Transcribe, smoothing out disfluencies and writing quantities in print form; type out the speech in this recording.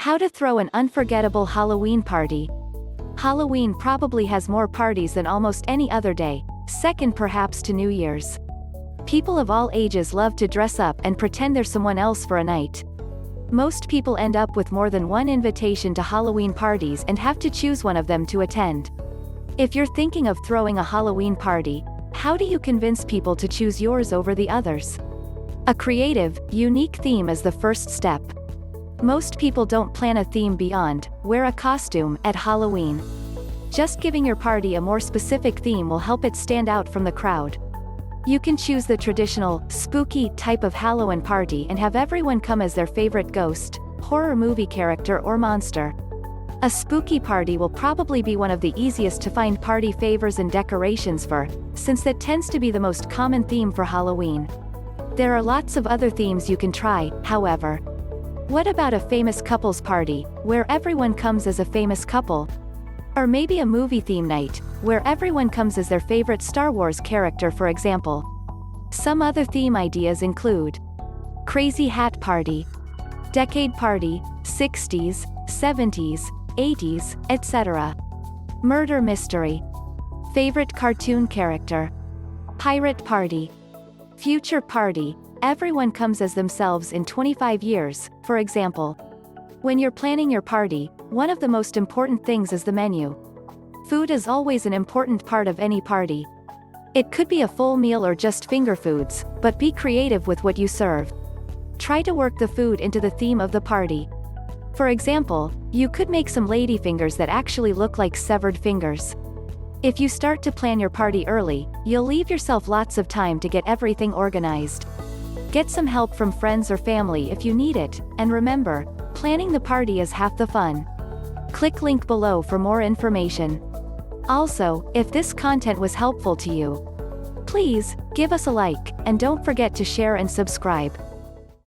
How to throw an unforgettable Halloween party. Halloween probably has more parties than almost any other day, second perhaps to New Year's. People of all ages love to dress up and pretend they're someone else for a night. Most people end up with more than one invitation to Halloween parties and have to choose one of them to attend. If you're thinking of throwing a Halloween party, how do you convince people to choose yours over the others? A creative, unique theme is the first step. Most people don't plan a theme beyond wear a costume at Halloween. Just giving your party a more specific theme will help it stand out from the crowd. You can choose the traditional, spooky type of Halloween party and have everyone come as their favorite ghost, horror movie character or monster. A spooky party will probably be one of the easiest to find party favors and decorations for, since that tends to be the most common theme for Halloween. There are lots of other themes you can try, however. What about a famous couples party, where everyone comes as a famous couple? Or maybe a movie theme night, where everyone comes as their favorite Star Wars character, for example. Some other theme ideas include Crazy Hat Party, Decade Party, 60s, 70s, 80s, etc. Murder Mystery, Favorite Cartoon Character, Pirate Party, Future Party, everyone comes as themselves in 25 years, for example. When you're planning your party, one of the most important things is the menu. Food is always an important part of any party. It could be a full meal or just finger foods, but be creative with what you serve. Try to work the food into the theme of the party. For example, you could make some ladyfingers that actually look like severed fingers. If you start to plan your party early, you'll leave yourself lots of time to get everything organized. Get some help from friends or family if you need it, and remember, planning the party is half the fun. Click link below for more information. Also, if this content was helpful to you, please give us a like, and don't forget to share and subscribe.